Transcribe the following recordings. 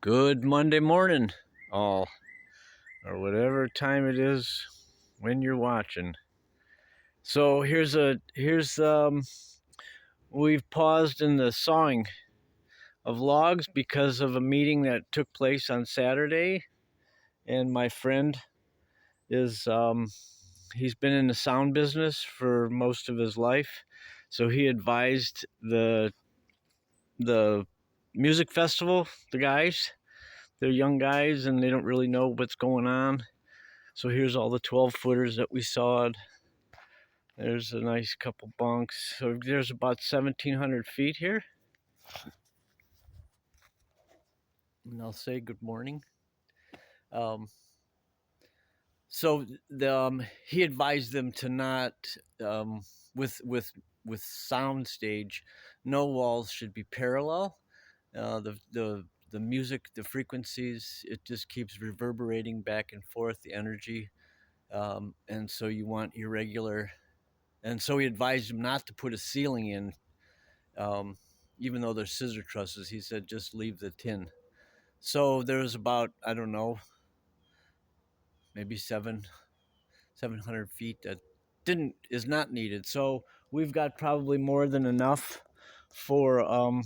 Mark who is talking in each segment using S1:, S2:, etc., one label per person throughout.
S1: Good Monday morning, all, or whatever time it is when you're watching. So we've paused in the sawing of logs because of a meeting that took place on Saturday, and my friend is he's been in the sound business for most of his life, so he advised the music festival, the guys. They're young guys and they don't really know what's going on. So here's all the 12 footers that we sawed. There's a nice couple bunks. So there's about 1,700 feet here. And I'll say good morning. Um, so he advised them to not, with sound stage, no walls should be parallel. The music, the frequencies, it just keeps reverberating back and forth, the energy. And so you want irregular. And so he advised him not to put a ceiling in, even though there's scissor trusses. He said just leave the tin. So there was about, I don't know, maybe 700 feet that is not needed. So we've got probably more than enough for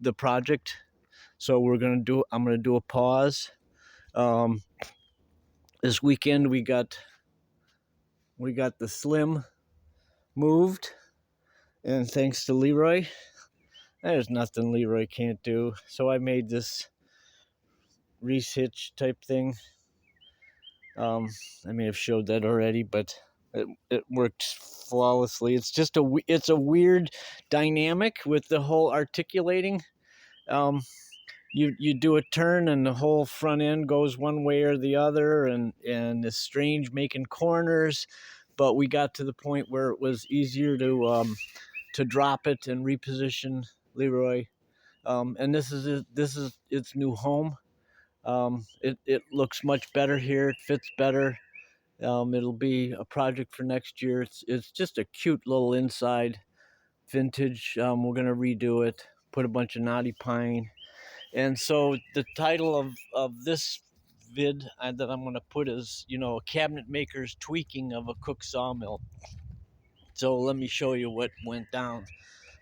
S1: the project. So I'm gonna do a pause. This weekend we got the slim moved, and thanks to Leroy, there's nothing Leroy can't do. So I made this Reese hitch type thing. I may have showed that already, but it worked flawlessly. It's a weird dynamic with the whole articulating. You do a turn and the whole front end goes one way or the other, and it's strange making corners. But we got to the point where it was easier to drop it and reposition Leroy. And this is its new home. It looks much better here. It fits better. It'll be a project for next year. It's just a cute little inside vintage. We're gonna redo it, put a bunch of knotty pine. And so the title of this vid that I'm gonna put is, a cabinet maker's tweaking of a Cook sawmill. So let me show you what went down.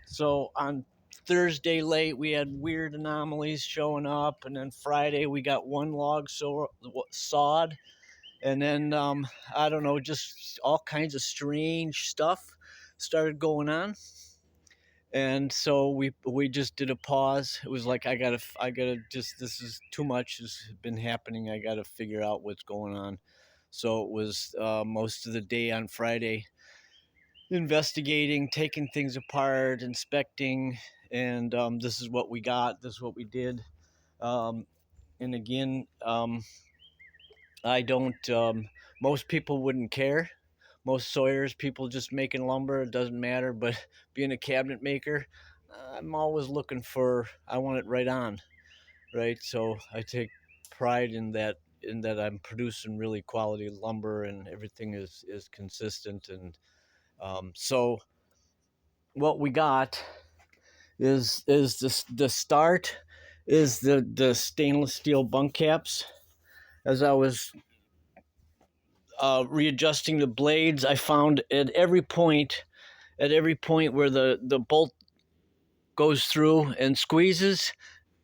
S1: So on Thursday late, we had weird anomalies showing up, and then Friday we got one log sawed, and then I don't know, just all kinds of strange stuff started going on, and so we just did a pause. It was like I gotta just, this is too much has been happening. I gotta figure out what's going on. So it was most of the day on Friday investigating, taking things apart, inspecting, and this is what we got. This is what we did. And again, I don't. Most people wouldn't care. Most sawyers, people just making lumber, it doesn't matter. But being a cabinet maker, I'm always looking for. I want it right on, right? So I take pride in that. In that, I'm producing really quality lumber, and everything is consistent. And so what we got is the start is the stainless steel bunk caps. As I was readjusting the blades, I found at every point where the bolt goes through and squeezes,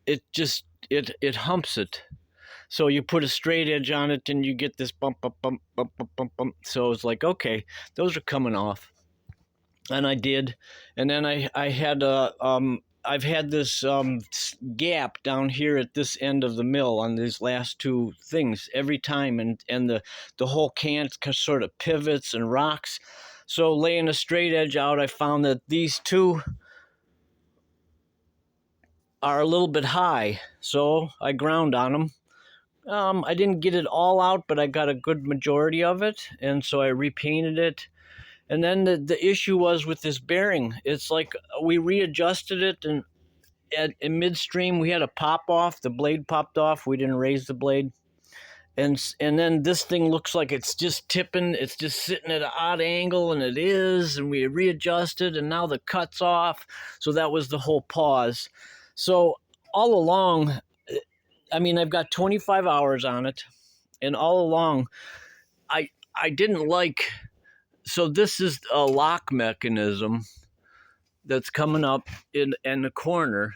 S1: it humps it. So you put a straight edge on it and you get this bump, bump, bump, bump, bump, bump, bump. So it's like, okay, those are coming off. And I did. And then I had I've had this gap down here at this end of the mill on these last two things every time, and the whole can sort of pivots and rocks. So laying a straight edge out, I found that these two are a little bit high, so I ground on them. I didn't get it all out, but I got a good majority of it, and so I repainted it. And then the issue was with this bearing. It's like we readjusted it, and in midstream we had a pop off. The blade popped off. We didn't raise the blade, and then this thing looks like it's just tipping. It's just sitting at an odd angle, and it is. And we readjusted, and now the cut's off. So that was the whole pause. So all along, I mean, I've got 25 hours on it, and all along, I didn't like. So this is a lock mechanism that's coming up in the corner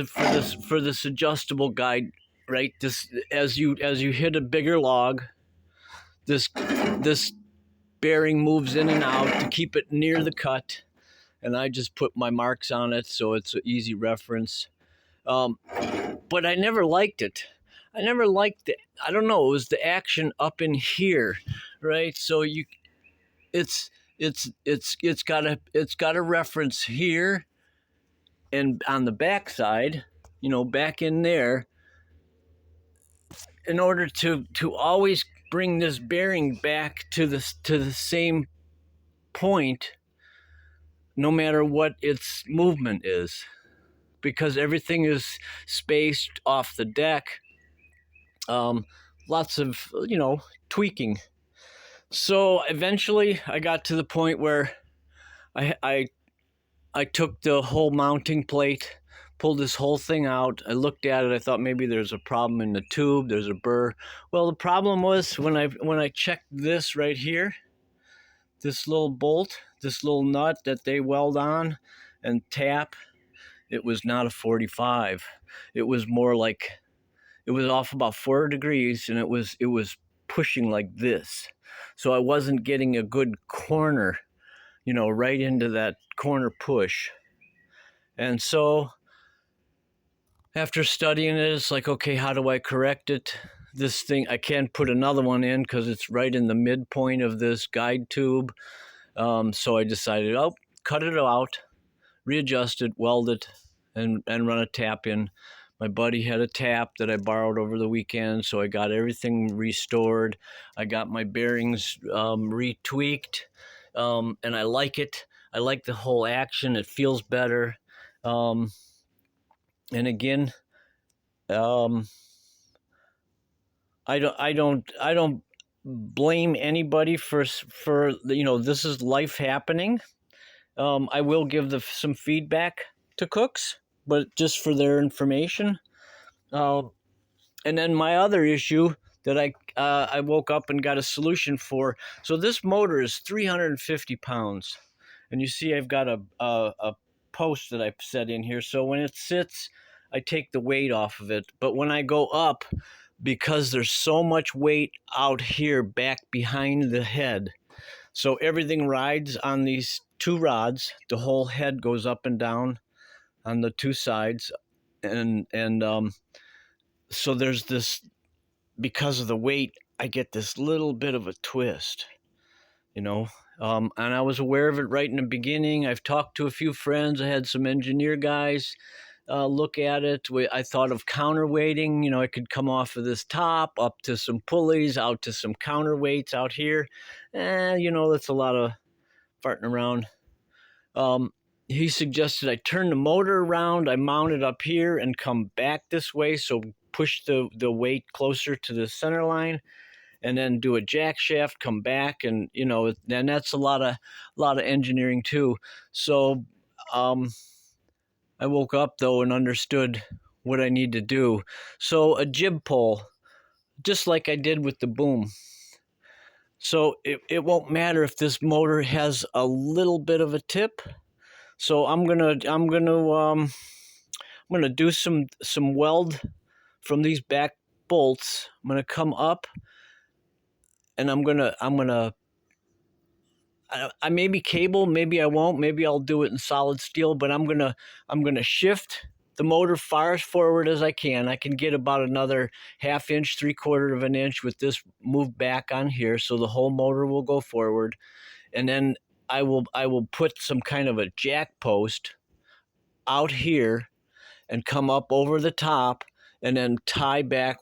S1: for this adjustable guide, right? This as you hit a bigger log, this bearing moves in and out to keep it near the cut, and I just put my marks on it so it's an easy reference. But I never liked it. I never liked it. I don't know. It was the action up in here, right? So it's got a reference here, and on the back side, back in there, in order to always bring this bearing back to the same point, no matter what its movement is, because everything is spaced off the deck. Lots of tweaking. So eventually, I got to the point where I took the whole mounting plate, pulled this whole thing out. I looked at it. I thought maybe there's a problem in the tube. There's a burr. Well, the problem was when I checked this right here, this little bolt, this little nut that they weld on and tap, it was not a 45. It was more like, it was off about 4 degrees, and it was pushing like this. So I wasn't getting a good corner, right into that corner push. And so after studying it, it's like, okay, how do I correct it? This thing, I can't put another one in because it's right in the midpoint of this guide tube. So I decided, cut it out, readjust it, weld it, and run a tap in. My buddy had a tap that I borrowed over the weekend, so I got everything restored. I got my bearings retweaked, and I like it. I like the whole action. It feels better. And again, I don't blame anybody for this is life happening. I will give some feedback to cooks, but just for their information. And then my other issue that I woke up and got a solution for. So this motor is 350 pounds, and you see I've got a post that I set in here. So when it sits, I take the weight off of it. But when I go up, because there's so much weight out here back behind the head, so everything rides on these two rods. The whole head goes up and down on the two sides, and so there's this, because of the weight, I get this little bit of a twist, and I was aware of it right in the beginning. I've talked to a few friends. I had some engineer guys look at it. I thought of counterweighting. I could come off of this top up to some pulleys, out to some counterweights out here. That's a lot of farting around. He suggested I turn the motor around, I mount it up here and come back this way, so push the weight closer to the center line, and then do a jack shaft, come back, and then that's a lot of engineering too. So I woke up though and understood what I need to do. So a jib pole, just like I did with the boom. So it won't matter if this motor has a little bit of a tip. So I'm gonna do some weld from these back bolts. I'm gonna come up, and I maybe cable, maybe I won't, maybe I'll do it in solid steel, but I'm gonna shift the motor far as forward as I can. I can get about another 1/2 inch, 3/4 of an inch with this moved back on here, so the whole motor will go forward, and then I will put some kind of a jack post out here and come up over the top, and then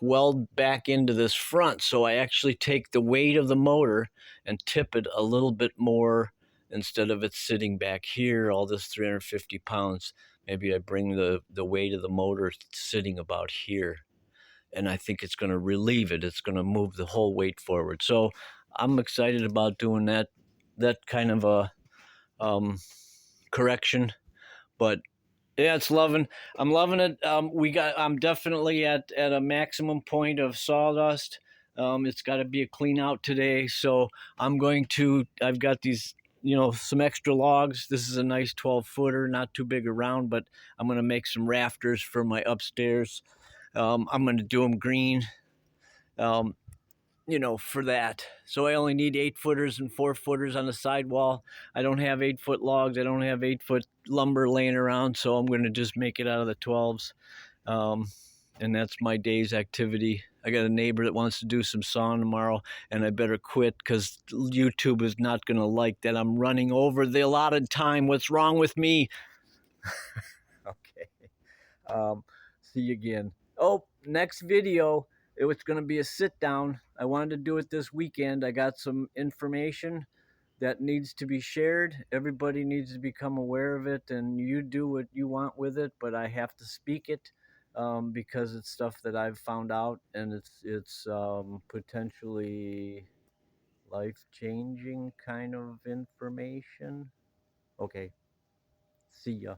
S1: weld back into this front. So I actually take the weight of the motor and tip it a little bit more, instead of it sitting back here, all this 350 pounds. Maybe I bring the weight of the motor sitting about here, and I think it's going to relieve it. It's going to move the whole weight forward. So I'm excited about doing that kind of a correction, but Yeah, I'm loving it. I'm definitely at a maximum point of sawdust. It's got to be a clean out today, so I've got these, some extra logs. This is a nice 12-footer, not too big around, but I'm gonna make some rafters for my upstairs. I'm gonna do them green. Um, for that. So I only need 8-footers and 4-footers on the sidewall. I don't have 8-foot logs. I don't have 8-foot lumber laying around, so I'm going to just make it out of the 12s. Um, and that's my day's activity. I got a neighbor that wants to do some sawing tomorrow, and I better quit because YouTube is not going to like that I'm running over the allotted time. What's wrong with me? Okay. See you again. Oh, next video, it was going to be a sit down. I wanted to do it this weekend. I got some information that needs to be shared. Everybody needs to become aware of it, and you do what you want with it, but I have to speak it because it's stuff that I've found out, and it's potentially life changing kind of information. Okay, see ya.